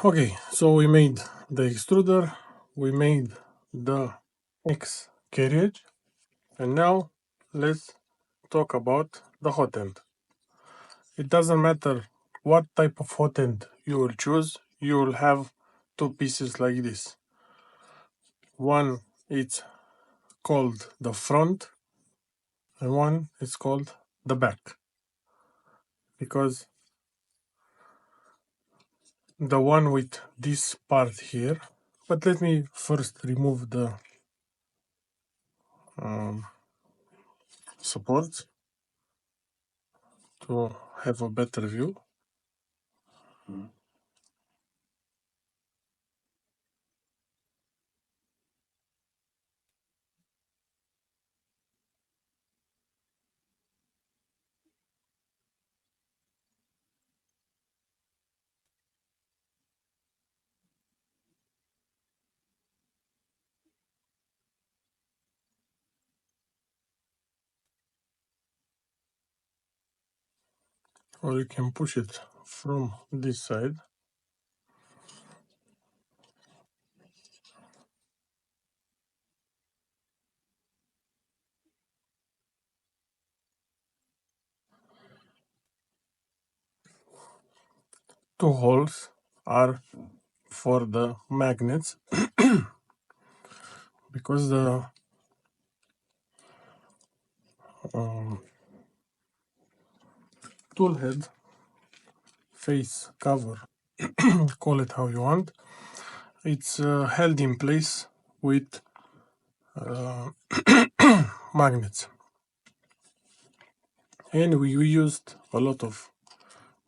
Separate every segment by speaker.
Speaker 1: Okay, so we made the extruder, we made the X carriage, and now let's talk about the hot end. It doesn't matter what type of hot end you will choose, you will have two pieces like this. One is called the front, and one is called the back, because the one with this part here, but let me first remove the support to have a better view. Or you can push it from this side. Two holes are for the magnets because the tool head face cover, call it how you want, it's held in place with magnets, and we used a lot of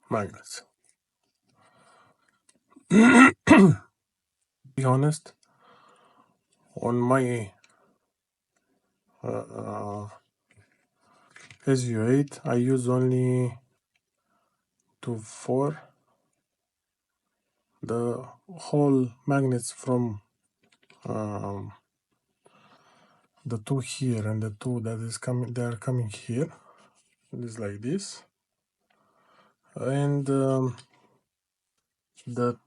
Speaker 1: magnets. To be honest, on my SU8 I use only 2 4. The whole magnets from the two here and the two that is coming, they are coming here. It is like this, and the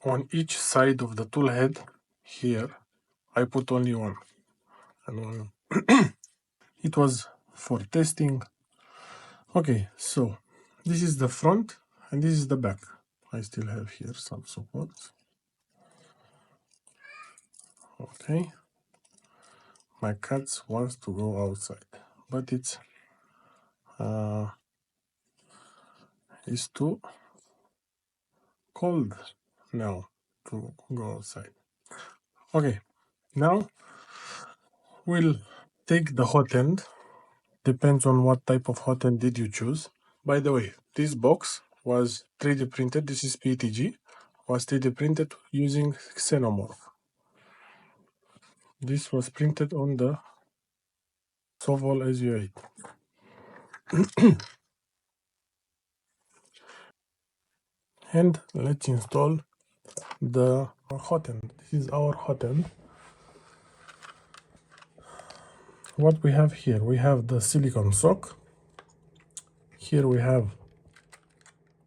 Speaker 1: on each side of the tool head here I put only one and one. It was for testing. Okay, so this is the front and this is the back. I still have here some support. Okay, my cats wants to go outside, but it's too cold now to go outside. Okay, now we'll take the hot end. Depends on what type of hot end did you choose. By the way, this box was 3D printed. This is PETG. Was 3D printed using Xenomorph. This was printed on the Soval SU8. And let's install the hot end. This is our hot end. What we have here, we have the silicone sock. Here we have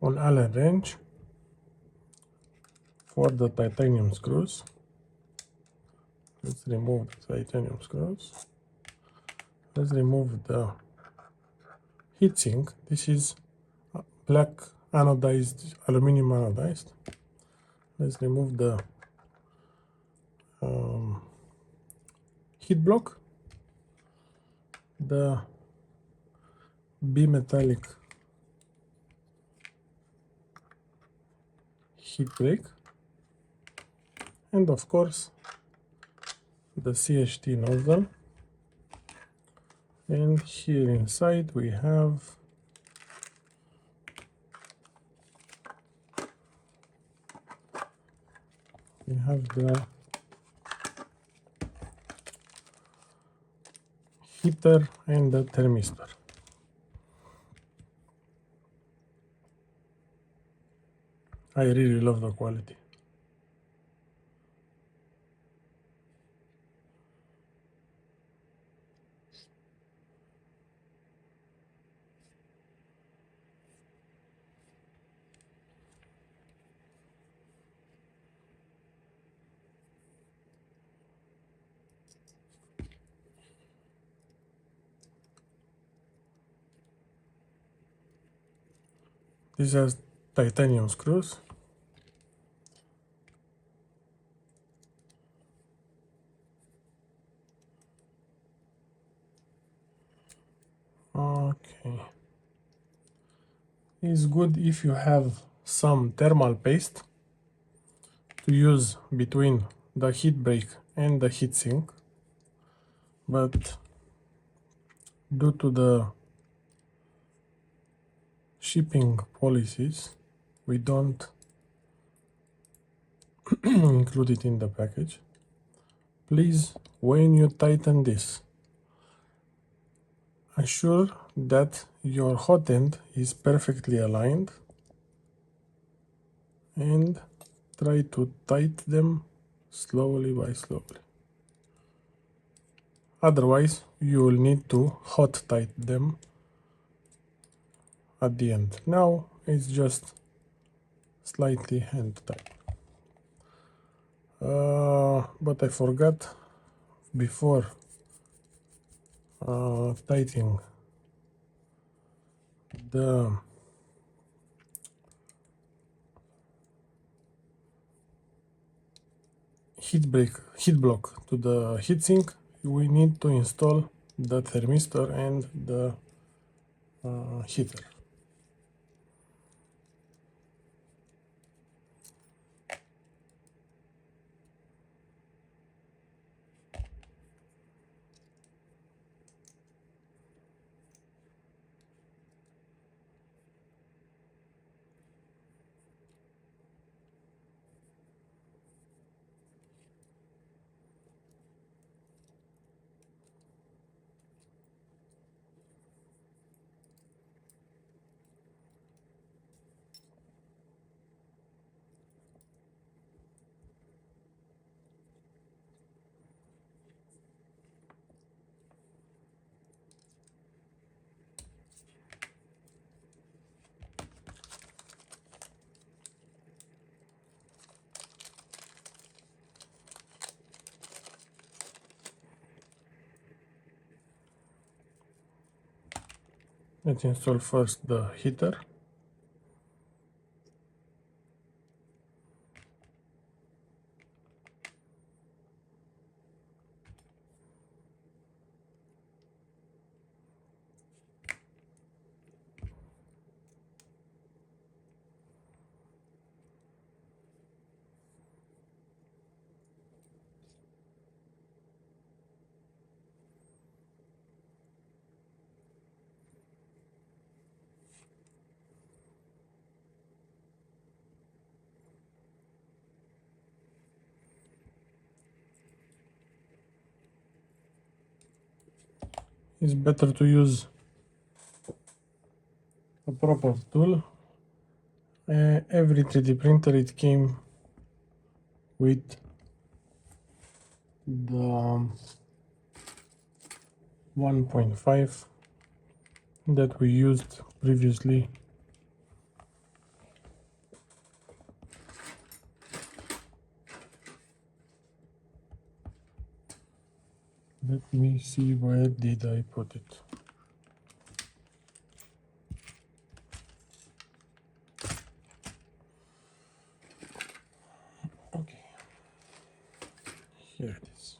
Speaker 1: an Allen wrench for the titanium screws. Let's remove the titanium screws. Let's remove the heatsink. This is black anodized, aluminum anodized. Let's remove the heat block, the bimetallic heat break, and of course the CHT nozzle. And here inside we have the heater and the thermistor. I really love the quality. This has titanium screws. Okay. It's good if you have some thermal paste to use between the heat break and the heatsink, but due to the shipping policies, we don't include it in the package. Please, when you tighten this, assure that your hot end is perfectly aligned and try to tighten them slowly by slowly. Otherwise, you will need to hot tighten them at the end. Now it's just slightly hand tight. But I forgot before tightening the heat block to the heatsink, we need to install the thermistor and the heater. Let's install first the heater. It's better to use a proper tool. Every 3D printer it came with the 1.5 that we used previously. Let me see, where did I put it? Okay, here it is.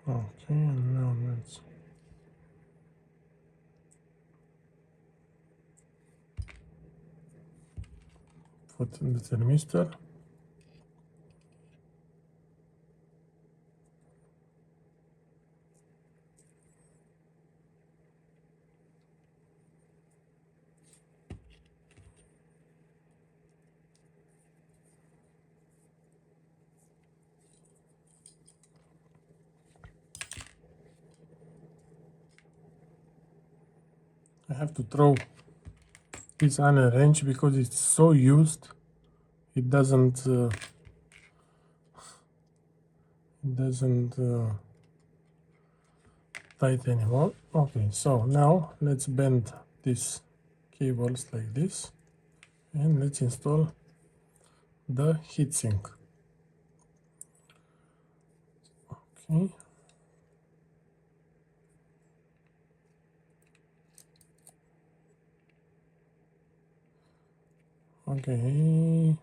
Speaker 1: Okay, and now let's put in the thermistor. I have to throw this on a wrench because it's so used. It doesn't tight anymore. Okay, so now let's bend these cables like this, and let's install the heatsink. Okay. Okay.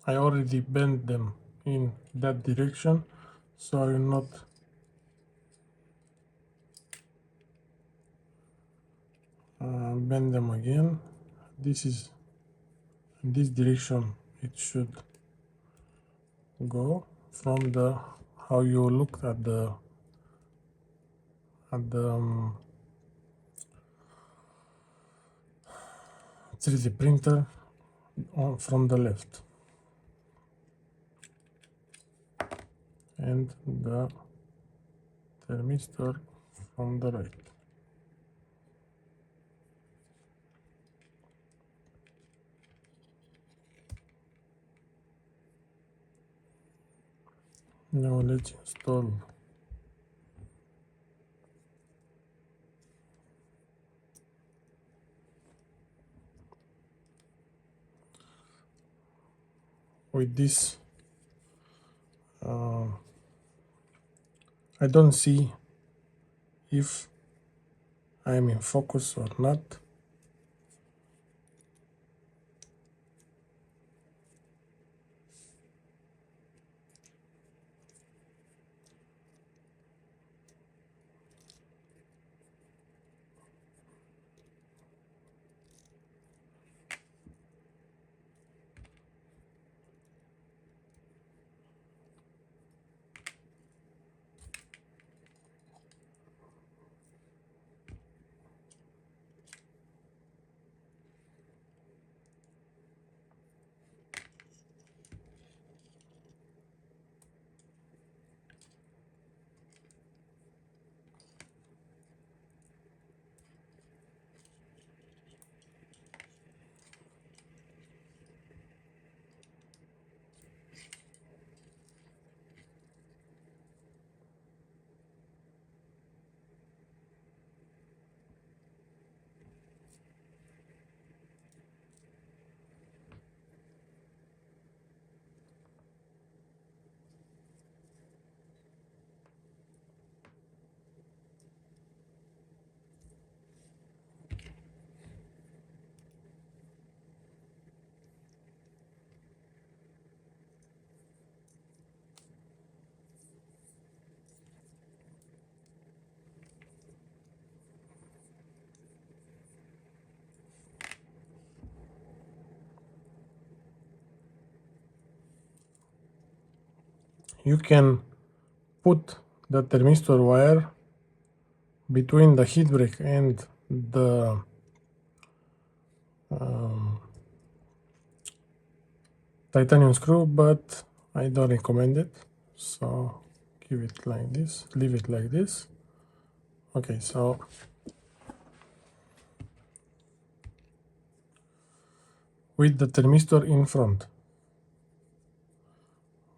Speaker 1: I already bent them in that direction, so I will not bend them again. This is in this direction it should go from the how you look at the 3D printer from the left, and the thermistor from the right. Now let's install with this. I don't see if I am in focus or not. You can put the thermistor wire between the heat break and the titanium screw, but I don't recommend it. So give it like this, leave it like this. Okay, so with the thermistor in front.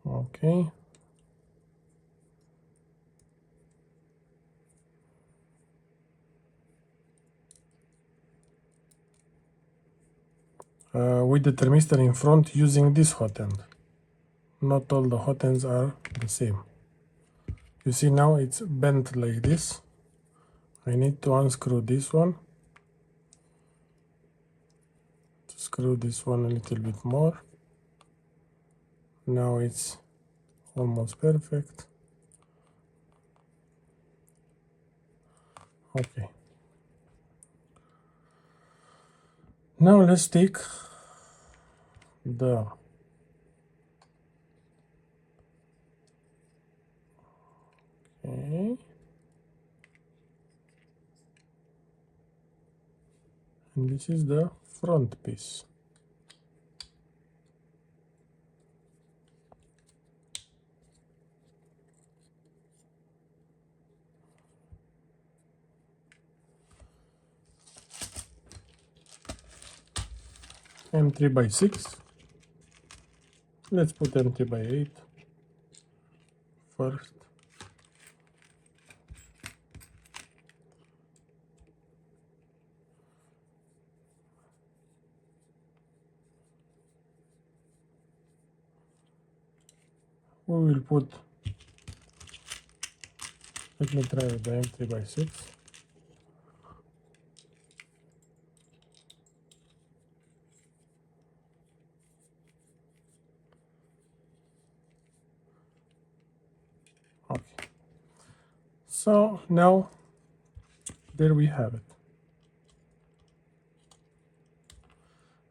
Speaker 1: Okay. with the thermistor in front using this hot end. Not all the hot ends are the same. You see now it's bent like this. I need to unscrew this one, to screw this one a little bit more. Now it's almost perfect. Okay. Now let's take the okay. And this is the front piece. M3/6. Let's put M3/8 first. We will put, let me try with the M3/6. Okay. So now there we have it.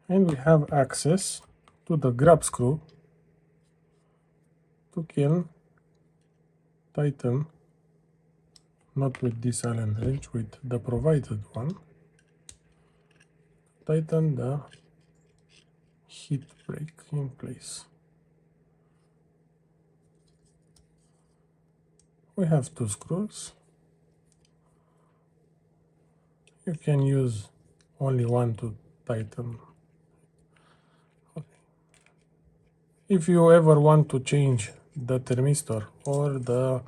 Speaker 1: And we have access to the grab screw to can tighten, not with this Allen wrench, with the provided one, tighten the heat brake in place. We have two screws. You can use only one to tighten. Okay. If you ever want to change the thermistor or the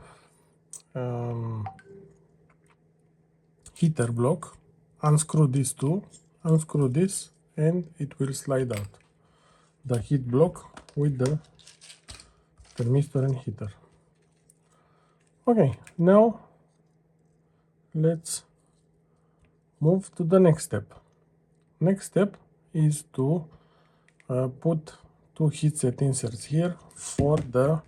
Speaker 1: heater block, unscrew these two, unscrew this, and it will slide out the heat block with the thermistor and heater. Okay, now let's move to the next step. Next step is to put two heatset inserts here for the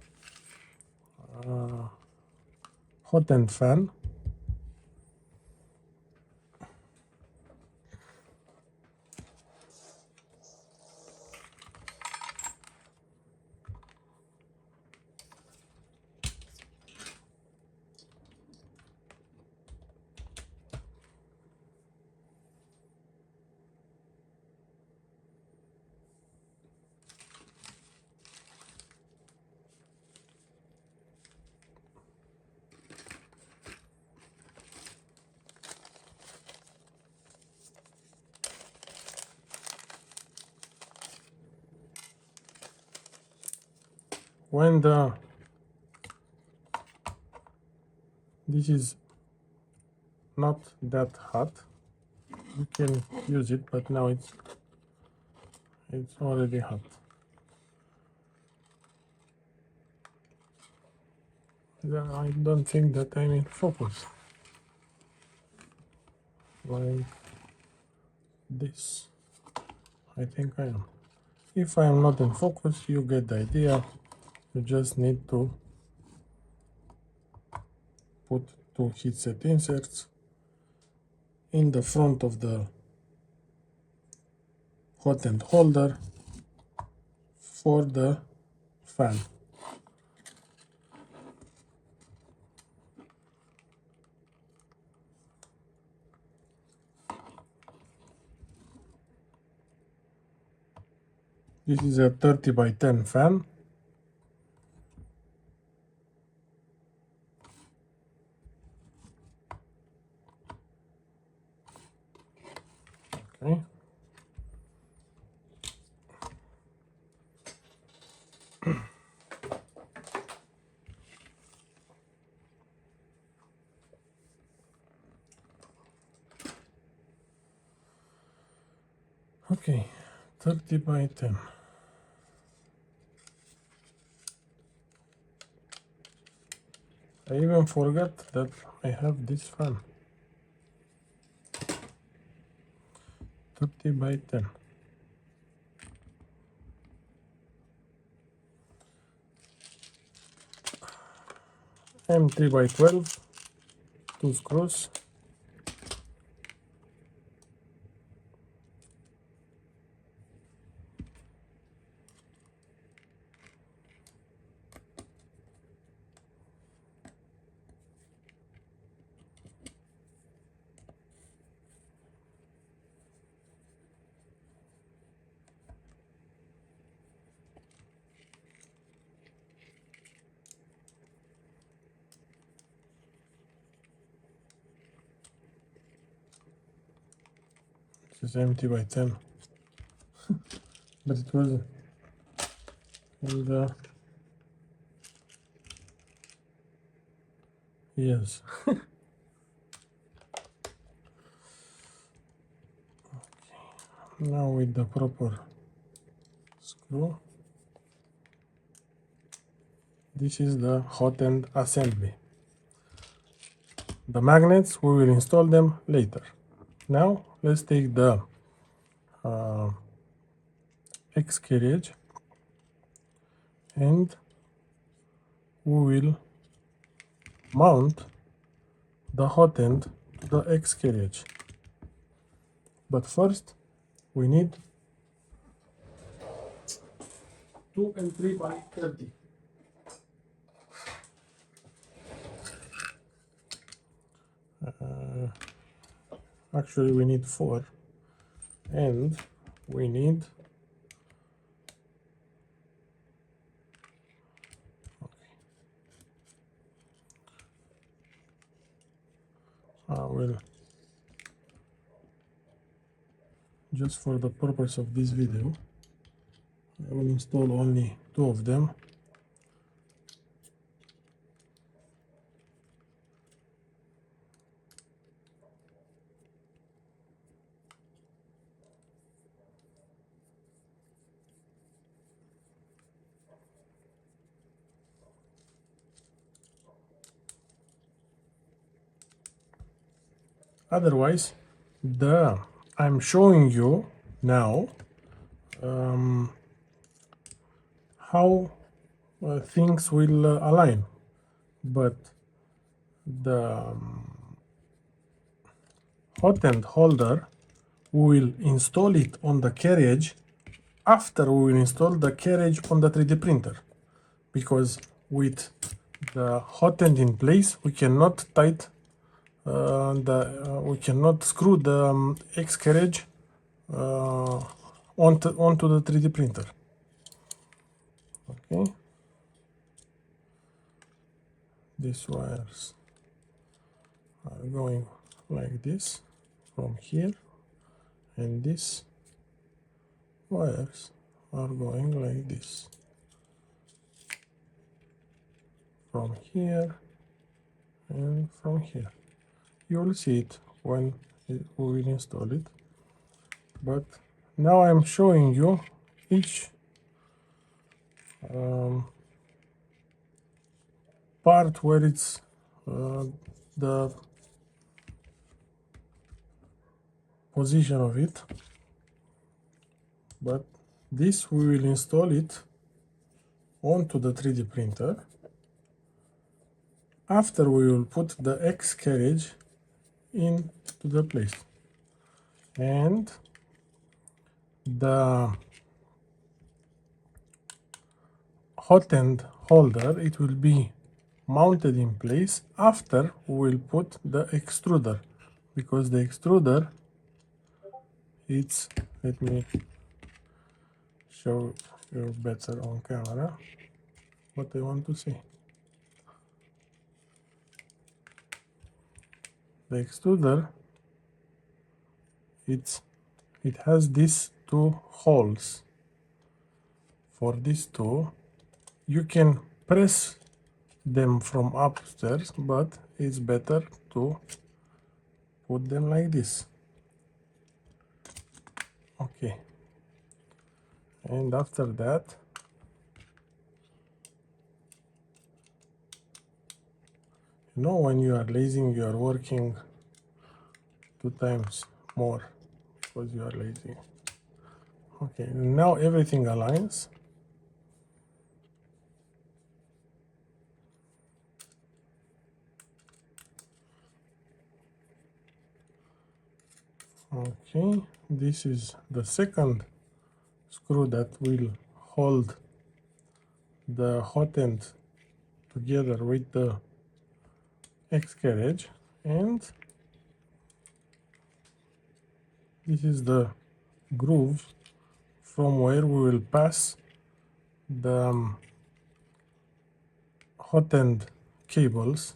Speaker 1: hot end fan. When this is not that hot, you can use it, but now it's already hot. I don't think that I'm in focus like this. I think I am. If I am not in focus, you get the idea. You just need to put two heatset inserts in the front of the hot end holder for the fan. This is a 30/10 fan. Okay. Okay, 30 by 10. I even forgot that I have this fan. 30 by 10. M3 by 12. 2 screws. This is empty by 10. But it was in the... Yes. Now with the proper screw. This is the hot end assembly. The magnets, we will install them later. Now let's take the X carriage and we will mount the hot end to the X carriage. But first we need 2 and 3 by 30. Actually we need 4 and we need I will, just for the purpose of this video, I will install only 2 of them. Otherwise, I'm showing you now how things will align, but the hot end holder, we will install it on the carriage after we will install the carriage on the 3D printer, because with the hot end in place we cannot we cannot screw the X carriage onto the 3D printer. Okay, these wires are going like this from here, and these wires are going like this from here and from here. You will see it when we will install it, but now I'm showing you each part where it's the position of it. But this we will install it onto the 3D printer after we will put the X carriage into the place, and the hot end holder, it will be mounted in place after we will put the extruder, because the extruder, it's, let me show you better on camera what I want to say. The extruder, it has these 2 holes. For these 2 you can press them from upstairs, but it's better to put them like this. Okay, And after that, when you are lazy, you are working 2 times more because you are lazy. Okay, now everything aligns. Okay, this is the second screw that will hold the hot end together with the X carriage, and this is the groove from where we will pass the hot end cables.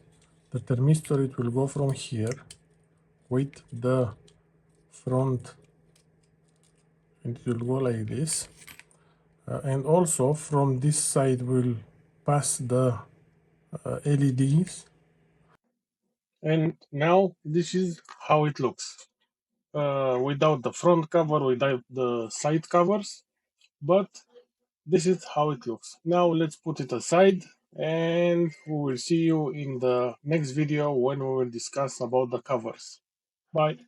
Speaker 1: The thermistor, it will go from here with the front, and it will go like this, and also from this side we'll pass the LEDs. And now this is how it looks, without the front cover, without the side covers, but this is how it looks. Now let's put it aside, and we will see you in the next video when we will discuss about the covers. Bye.